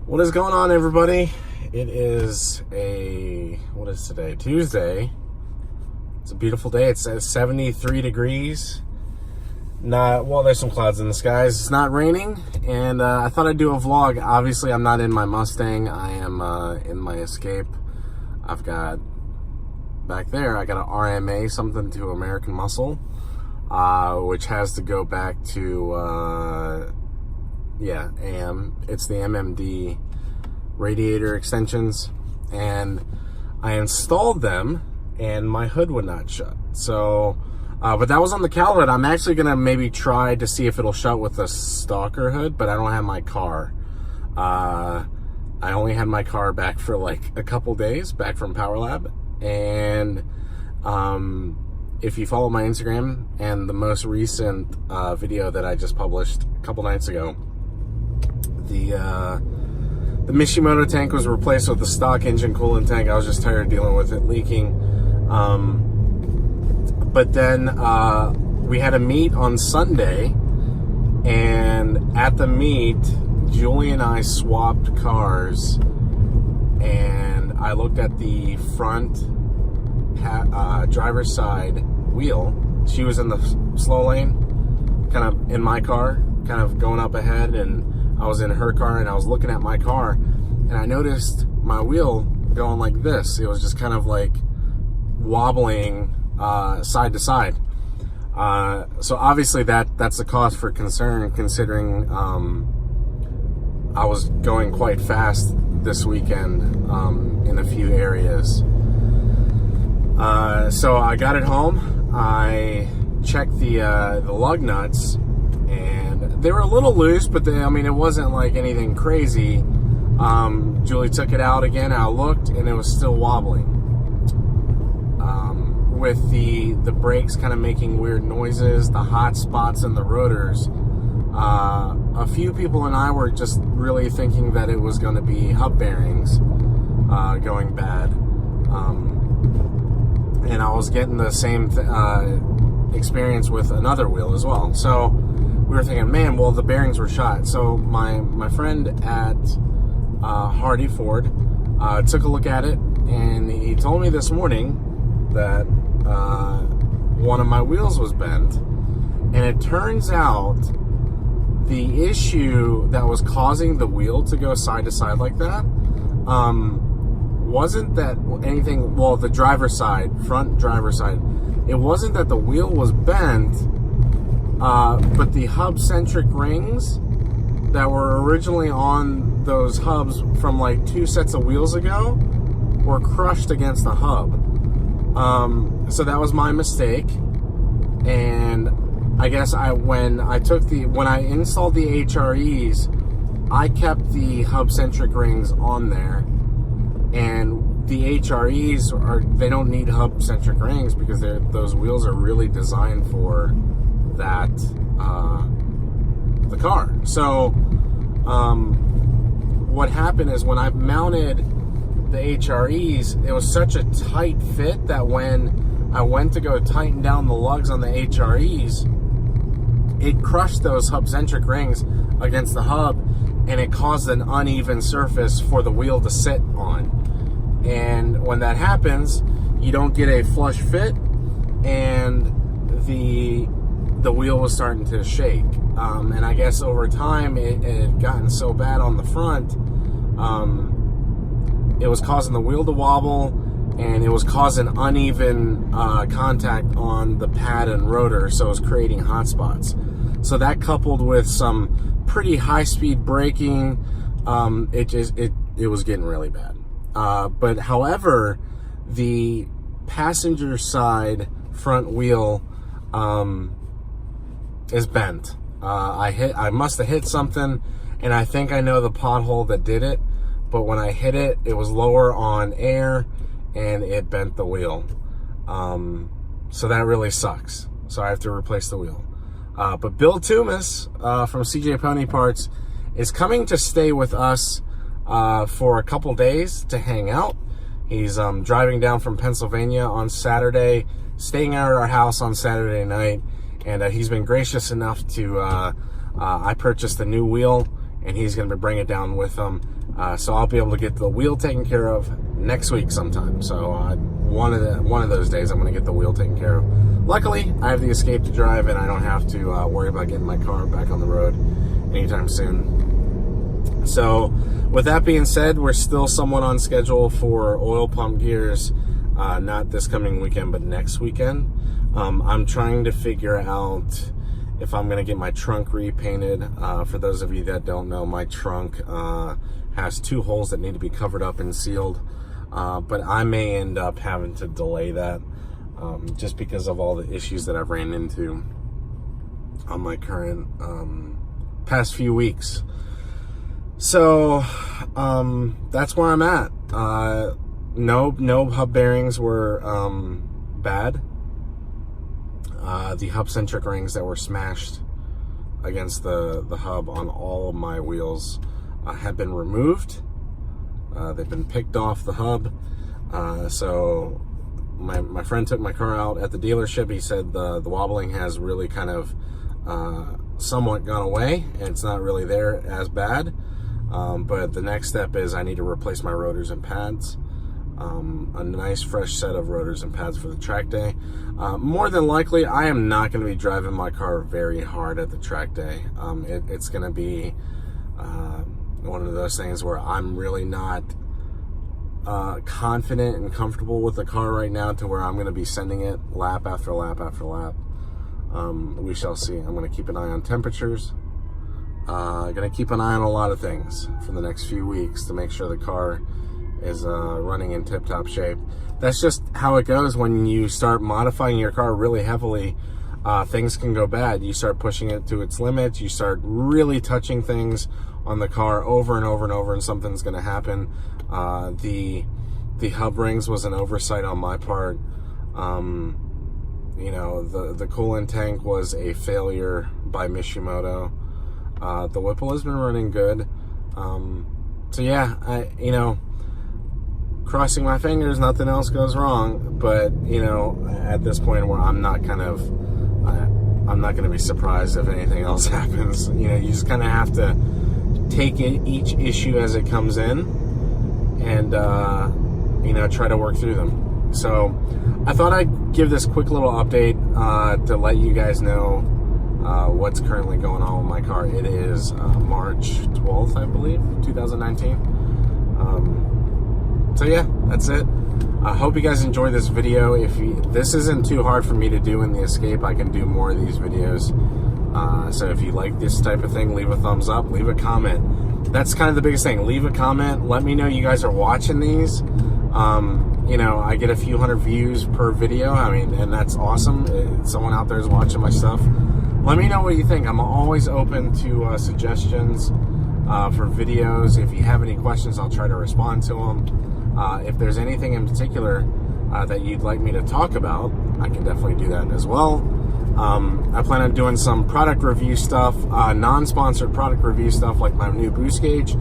What is going on, everybody? It is what is today? Tuesday. It's a beautiful day. It's 73 degrees. There's some clouds in the skies. It's not raining, and I thought I'd do a vlog. Obviously, I'm not in my Mustang. I am in my Escape. I've got, back there, I got an RMA, something to American Muscle, which has to go back to, AM. It's the MMD radiator extensions, and I installed them, and my hood would not shut. So, but that was on the Calvet. I'm actually gonna maybe try to see if it'll shut with the Stalker hood, but I don't have my car. I only had my car back for like a couple days, back from Power Lab, and if you follow my Instagram and the most recent video that I just published a couple nights ago, the Mishimoto tank was replaced with the stock engine coolant tank. I was just tired of dealing with it leaking. But then we had a meet on Sunday, and at the meet, Julie and I swapped cars, and I looked at the front driver's side wheel. She was in the slow lane, kind of in my car, kind of going up ahead, and I was in her car, and I was looking at my car, and I noticed my wheel going like this. It was just kind of like wobbling side to side. So obviously that's a cause for concern, considering I was going quite fast this weekend in a few areas. So I got it home. I checked the lug nuts, and they were a little loose, but it wasn't like anything crazy. Julie took it out again, and I looked, and it was still wobbling. With the brakes kind of making weird noises, the hot spots in the rotors, a few people and I were just really thinking that it was going to be hub bearings going bad. And I was getting the same experience with another wheel as well. So we were thinking, man, well, the bearings were shot. So my friend at Hardy Ford took a look at it, and he told me this morning that one of my wheels was bent. And it turns out the issue that was causing the wheel to go side to side like that wasn't that anything, the driver's side, front driver's side, it wasn't that the wheel was bent, but the hub-centric rings that were originally on those hubs from like 2 sets of wheels ago were crushed against the hub. So that was my mistake, and I guess when I installed the HREs, I kept the hub-centric rings on there, and the HREs they don't need hub-centric rings because those wheels are really designed for that the car. So what happened is when I mounted the HREs, it was such a tight fit that when I went to go tighten down the lugs on the HREs, it crushed those hub-centric rings against the hub, and it caused an uneven surface for the wheel to sit on. And when that happens, you don't get a flush fit, and the wheel was starting to shake. And I guess over time, it had gotten so bad on the front, it was causing the wheel to wobble, and it was causing uneven contact on the pad and rotor, so it was creating hot spots. So that, coupled with some pretty high-speed braking, it was getting really bad. But however, the passenger side front wheel is bent. I must have hit something, and I think I know the pothole that did it. But when I hit it, it was lower on air, and it bent the wheel. So that really sucks. So I have to replace the wheel. But Bill Toomas from CJ Pony Parts is coming to stay with us for a couple days to hang out. He's driving down from Pennsylvania on Saturday, staying at our house on Saturday night, and he's been gracious enough to, I purchased a new wheel, and he's going to bring it down with him. So I'll be able to get the wheel taken care of next week sometime. So one of those days I'm going to get the wheel taken care of. Luckily, I have the Escape to drive, and I don't have to worry about getting my car back on the road anytime soon. So with that being said, we're still somewhat on schedule for Oil Pump Gears, not this coming weekend, but next weekend. I'm trying to figure out if I'm going to get my trunk repainted. For those of you that don't know, my trunk has 2 holes that need to be covered up and sealed. But I may end up having to delay that just because of all the issues that I've ran into on my current past few weeks. So that's where I'm at. No hub bearings were bad. The hub centric rings that were smashed against the hub on all of my wheels have been removed. They've been picked off the hub. So my friend took my car out at the dealership. He said the wobbling has really kind of somewhat gone away, and it's not really there as bad. But the next step is I need to replace my rotors and pads. A nice fresh set of rotors and pads for the track day. More than likely, I am not going to be driving my car very hard at the track day. It's going to be one of those things where I'm really not confident and comfortable with the car right now to where I'm going to be sending it lap after lap after lap. We shall see. I'm going to keep an eye on temperatures. Going to keep an eye on a lot of things for the next few weeks to make sure the car is running in tip-top shape. That's just how it goes when you start modifying your car really heavily. Things can go bad. You start pushing it to its limits. You start really touching things on the car over and over and over, and something's going to happen. The hub rings was an oversight on my part. You know, the coolant tank was a failure by Mishimoto. The Whipple has been running good. So yeah, you know, crossing my fingers, nothing else goes wrong. But, you know, at this point where I'm not going to be surprised if anything else happens. You know, you just kind of have to take each issue as it comes in and, you know, try to work through them. So I thought I'd give this quick little update to let you guys know what's currently going on with my car. It is March 12th, I believe, 2019. So yeah, that's it. I hope you guys enjoy this video. This isn't too hard for me to do in the Escape, I can do more of these videos. So if you like this type of thing, leave a thumbs up, leave a comment. That's kind of the biggest thing. Leave a comment. Let me know you guys are watching these. You know, I get a few hundred views per video. I mean, and that's awesome. Someone out there is watching my stuff. Let me know what you think. I'm always open to suggestions for videos. If you have any questions, I'll try to respond to them. If there's anything in particular that you'd like me to talk about, I can definitely do that as well. I plan on doing some product review stuff, non-sponsored product review stuff like my new boost gauge,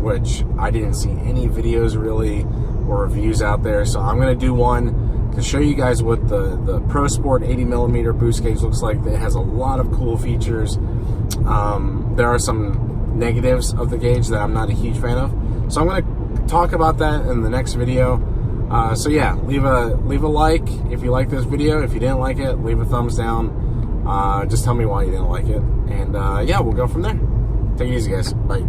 which I didn't see any videos really or reviews out there. So I'm going to do one to show you guys what the Pro Sport 80mm boost gauge looks like. It has a lot of cool features. There are some negatives of the gauge that I'm not a huge fan of. So I'm going to talk about that in the next video. So yeah, leave a like if you like this video. If you didn't like it, leave a thumbs down. Just tell me why you didn't like it. And yeah, we'll go from there. Take it easy, guys. Bye.